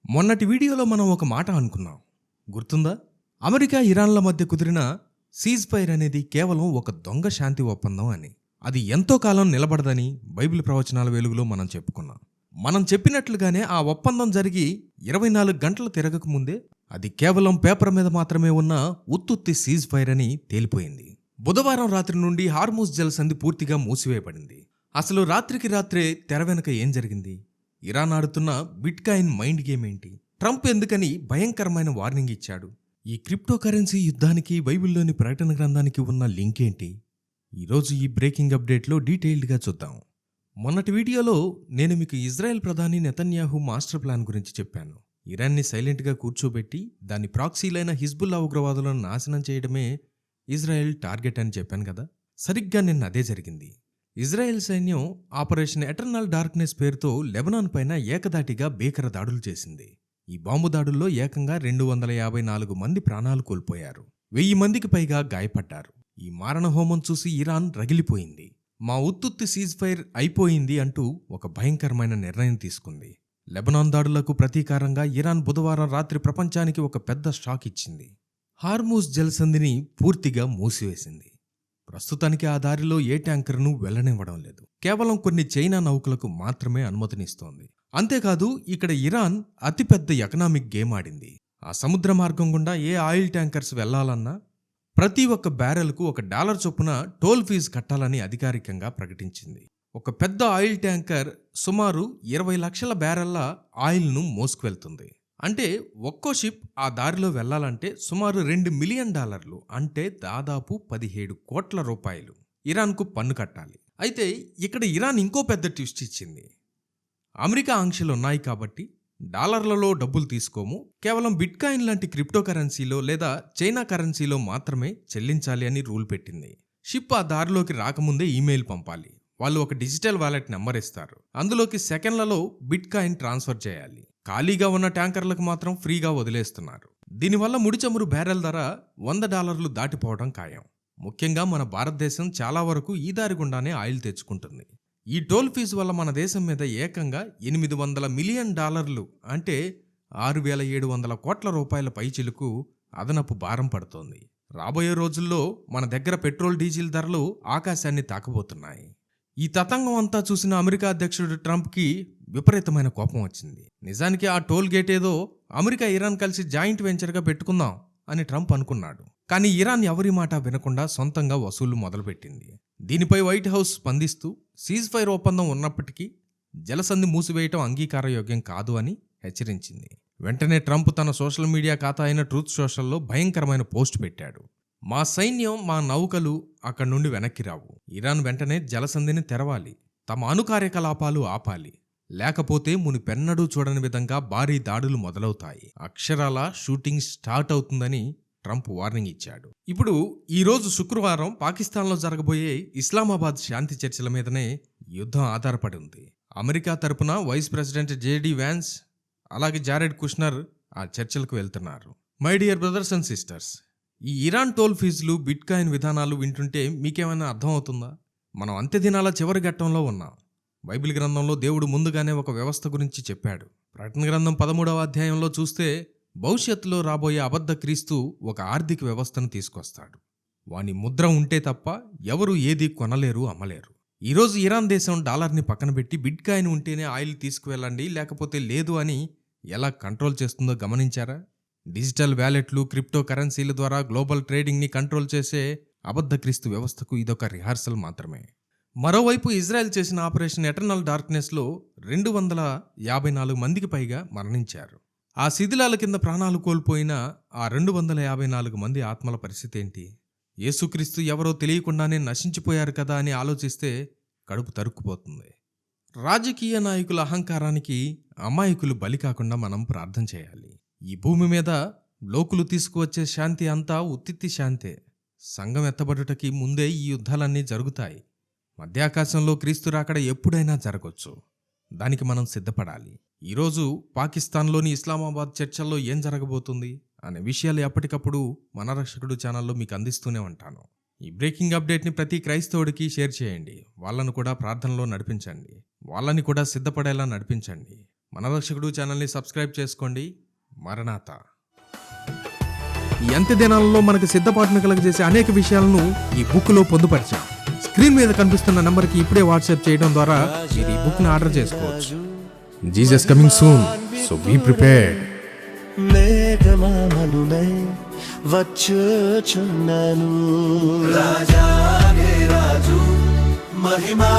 మొన్నటి వీడియోలో మనం ఒక మాట అనుకున్నాం, గుర్తుందా? అమెరికా ఇరాన్ల మధ్య కుదిరిన సీజ్ ఫైర్ అనేది కేవలం ఒక దొంగ శాంతి ఒప్పందం అని, అది ఎంతో కాలం నిలబడదని బైబిల్ ప్రవచనాల వెలుగులో మనం చెప్పుకున్నాం. మనం చెప్పినట్లుగానే ఆ ఒప్పందం జరిగి 24 గంటలు తిరగక ముందే అది కేవలం పేపర్ మీద మాత్రమే ఉన్న ఉత్తుత్తి సీజ్ ఫైర్ అని తేలిపోయింది. బుధవారం రాత్రి నుండి హార్మూజ్ జలసంధి పూర్తిగా మూసివేయబడింది. అసలు రాత్రికి రాత్రే తెర వెనుక ఏం జరిగింది? ఇరాన్ ఆడుతున్న బిట్కాయిన్ మైండ్ గేమ్ ఏంటి? ట్రంప్ ఎందుకని భయంకరమైన వార్నింగ్ ఇచ్చాడు? ఈ క్రిప్టో కరెన్సీ యుద్ధానికి బైబిల్లోని ప్రకటన గ్రంథానికి ఉన్న లింక్ ఏంటి? ఈరోజు ఈ బ్రేకింగ్ అప్డేట్లో డీటెయిల్డ్గా చూద్దాం. మొన్నటి వీడియోలో నేను మీకు ఇజ్రాయెల్ ప్రధాని నెతన్యాహు మాస్టర్ ప్లాన్ గురించి చెప్పాను. ఇరాన్ని సైలెంట్గా కూర్చోబెట్టి దాని ప్రాక్సీలైన హిజ్బుల్లా ఉగ్రవాదులను నాశనం చేయడమే ఇజ్రాయెల్ టార్గెట్ అని చెప్పాను కదా. సరిగ్గా నిన్న అదే జరిగింది. ఇజ్రాయెల్ సైన్యం ఆపరేషన్ ఎటర్నల్ డార్క్నెస్ పేరుతో లెబనాన్ పైన ఏకదాటిగా భీకర దాడులు చేసింది. ఈ బాంబు దాడుల్లో ఏకంగా 254 మంది ప్రాణాలు కోల్పోయారు. 1000 మందికి పైగా గాయపడ్డారు. ఈ మారణహోమం చూసి ఇరాన్ రగిలిపోయింది. మా ఉత్తుత్తి సీజ్ ఫైర్ అయిపోయింది అంటూ ఒక భయంకరమైన నిర్ణయం తీసుకుంది. లెబనాన్ దాడులకు ప్రతీకారంగా ఇరాన్ బుధవారం రాత్రి ప్రపంచానికి ఒక పెద్ద షాక్ ఇచ్చింది. హార్మూజ్ జలసంధిని పూర్తిగా మూసివేసింది. ప్రస్తుతానికి ఆ దారిలో ఏ ట్యాంకర్ను వెళ్లనివ్వడం లేదు. కేవలం కొన్ని చైనా నౌకలకు మాత్రమే అనుమతినిస్తోంది. అంతేకాదు, ఇక్కడ ఇరాన్ అతిపెద్ద ఎకనామిక్ గేమ్ ఆడింది. ఆ సముద్ర మార్గం గుండా ఏ ఆయిల్ ట్యాంకర్స్ వెళ్లాలన్నా ప్రతి ఒక్క బ్యారెల్కు $1 చొప్పున టోల్ ఫీజు కట్టాలని అధికారికంగా ప్రకటించింది. ఒక పెద్ద ఆయిల్ ట్యాంకర్ సుమారు 20 లక్షల బ్యారెళ్ల ఆయిల్ను మోసుకువెళ్తుంది. అంటే ఒక్కో షిప్ ఆ దారిలో వెళ్లాలంటే సుమారు $2 మిలియన్, అంటే దాదాపు 17 కోట్ల రూపాయలు ఇరాన్కు పన్ను కట్టాలి. అయితే ఇక్కడ ఇరాన్ ఇంకో పెద్ద ట్విస్ట్ ఇచ్చింది. అమెరికా ఆంక్షలున్నాయి కాబట్టి డాలర్లలో డబ్బులు తీసుకోము, కేవలం బిట్కాయిన్ లాంటి క్రిప్టో కరెన్సీలో లేదా చైనా కరెన్సీలో మాత్రమే చెల్లించాలి అని రూల్ పెట్టింది. షిప్ ఆ దారిలోకి రాకముందే ఈమెయిల్ పంపాలి. వాళ్ళు ఒక డిజిటల్ వాలెట్ నెంబర్ ఇస్తారు. అందులోకి సెకండ్లలో బిట్కాయిన్ ట్రాన్స్ఫర్ చేయాలి. ఖాళీగా ఉన్న ట్యాంకర్లకు మాత్రం ఫ్రీగా వదిలేస్తున్నారు. దీనివల్ల ముడి చమురు బ్యారెల్ ధర $100 దాటిపోవడం ఖాయం. ముఖ్యంగా మన భారతదేశం చాలా వరకు ఈ దారి గుండానే ఆయిల్ తెచ్చుకుంటుంది. ఈ టోల్ ఫీజు వల్ల మన దేశం మీద ఏకంగా $800 మిలియన్, అంటే 6,700 కోట్ల రూపాయల పైచిలుకు అదనపు భారం పడుతోంది. రాబోయే రోజుల్లో మన దగ్గర పెట్రోల్, డీజిల్ ధరలు ఆకాశాన్ని తాకబోతున్నాయి. ఈ తతంగం అంతా చూసిన అమెరికా అధ్యక్షుడు ట్రంప్కి విపరీతమైన కోపం వచ్చింది. నిజానికి ఆ టోల్ గేట్ ఏదో అమెరికా, ఇరాన్ కలిసి జాయింట్ వెంచర్గా పెట్టుకుందాం అని ట్రంప్ అనుకున్నాడు. కానీ ఇరాన్ ఎవరి మాట వినకుండా సొంతంగా వసూళ్లు మొదలుపెట్టింది. దీనిపై వైట్ హౌస్ స్పందిస్తూ సీజ్ ఫైర్ ఒప్పందం ఉన్నప్పటికీ జలసంధి మూసివేయటం అంగీకారయోగ్యం కాదు అని హెచ్చరించింది. వెంటనే ట్రంప్ తన సోషల్ మీడియా ఖాతా అయిన ట్రూత్ సోషల్లో భయంకరమైన పోస్ట్ పెట్టాడు. మా సైన్యం, మా నౌకలు అక్కడి నుండి వెనక్కి రావు. ఇరాన్ వెంటనే జలసంధిని తెరవాలి, తమ అణు కార్యకలాపాలు ఆపాలి, లేకపోతే మునిపెన్నడూ చూడని విధంగా భారీ దాడులు మొదలవుతాయి, అక్షరాల షూటింగ్ స్టార్ట్ అవుతుందని ట్రంప్ వార్నింగ్ ఇచ్చాడు. ఇప్పుడు ఈరోజు శుక్రవారం పాకిస్తాన్లో జరగబోయే ఇస్లామాబాద్ శాంతి చర్చల మీదనే యుద్ధం ఆధారపడి ఉంది. అమెరికా తరపున వైస్ ప్రెసిడెంట్ JD వ్యాన్స్ అలాగే జారెడ్ కుష్నర్ ఆ చర్చలకు వెళ్తున్నారు. My dear brothers and sisters, ఈ ఇరాన్ టోల్ ఫీజులు, బిట్కాయిన్ విధానాలు వింటుంటే మీకేమైనా అర్థం అవుతుందా? మనం అంత్యదినాల చివరి ఘట్టంలో ఉన్నాం. బైబిల్ గ్రంథంలో దేవుడు ముందుగానే ఒక వ్యవస్థ గురించి చెప్పాడు. ప్రకటన గ్రంథం 13వ అధ్యాయంలో చూస్తే భవిష్యత్తులో రాబోయే అబద్ధ క్రీస్తు ఒక ఆర్థిక వ్యవస్థను తీసుకొస్తాడు. వాని ముద్ర ఉంటే తప్ప ఎవరు ఏది కొనలేరు, అమ్మలేరు. ఈరోజు ఇరాన్ దేశం డాలర్ని పక్కన పెట్టి బిట్కాయిన్ ఉంటేనే ఆయిల్ తీసుకువెళ్ళండి, లేకపోతే లేదు అని ఎలా కంట్రోల్ చేస్తుందో గమనించారా? డిజిటల్ వ్యాలెట్లు, క్రిప్టో కరెన్సీల ద్వారా గ్లోబల్ ట్రేడింగ్ని కంట్రోల్ చేసే అబద్ధ క్రీస్తు వ్యవస్థకు ఇదొక రిహార్సల్ మాత్రమే. మరోవైపు ఇజ్రాయెల్ చేసిన ఆపరేషన్ ఎటర్నల్ డార్క్నెస్లో 254 మందికి పైగా మరణించారు. ఆ శిథిలాల కింద ప్రాణాలు కోల్పోయిన ఆ 254 మంది ఆత్మల పరిస్థితి ఏంటి? యేసుక్రీస్తు ఎవరో తెలియకుండానే నశించిపోయారు కదా అని ఆలోచిస్తే కడుపు తరుక్కుపోతుంది. రాజకీయ నాయకుల అహంకారానికి అమాయకులు బలి కాకుండా మనం ప్రార్థన చేయాలి. ఈ భూమి మీద లోకులు తీసుకువచ్చే శాంతి అంతా ఉత్తిత్తి శాంతే. సంఘం ఎత్తబడుటకి ముందే ఈ యుద్ధాలన్నీ జరుగుతాయి. మధ్యాకాశంలో క్రీస్తు రాకడ ఎప్పుడైనా జరగొచ్చు. దానికి మనం సిద్ధపడాలి. ఈరోజు పాకిస్తాన్లోని ఇస్లామాబాద్ చర్చల్లో ఏం జరగబోతుంది అనే విషయాలు ఎప్పటికప్పుడు మన రక్షకుడు ఛానల్లో మీకు అందిస్తూనే ఉంటాను. ఈ బ్రేకింగ్ అప్డేట్ని ప్రతి క్రైస్తవుడికి షేర్ చేయండి. వాళ్ళను కూడా ప్రార్థనలో నడిపించండి. వాళ్ళని కూడా సిద్ధపడేలా నడిపించండి. మన రక్షకుడు ఛానల్ని సబ్స్క్రైబ్ చేసుకోండి. మరణాత. ఈ అంత్య దినాలలో మనకు సిద్ధపాటును కలుగజేసే అనేక విషయాలను ఈ బుక్లో పొందుపరిచాం. స్క్రీన్ మీద కనిపిస్తున్న నంబర్కి ఇప్పుడే వాట్సాప్ చేయడం ద్వారా మీరు ఈ బుక్ని ఆర్డర్ చేసుకోవచ్చు. Jesus coming soon, so be prepared. మేఘమామనునై వచ్చుచున్నాను, రాజాగే రాజు మహిమా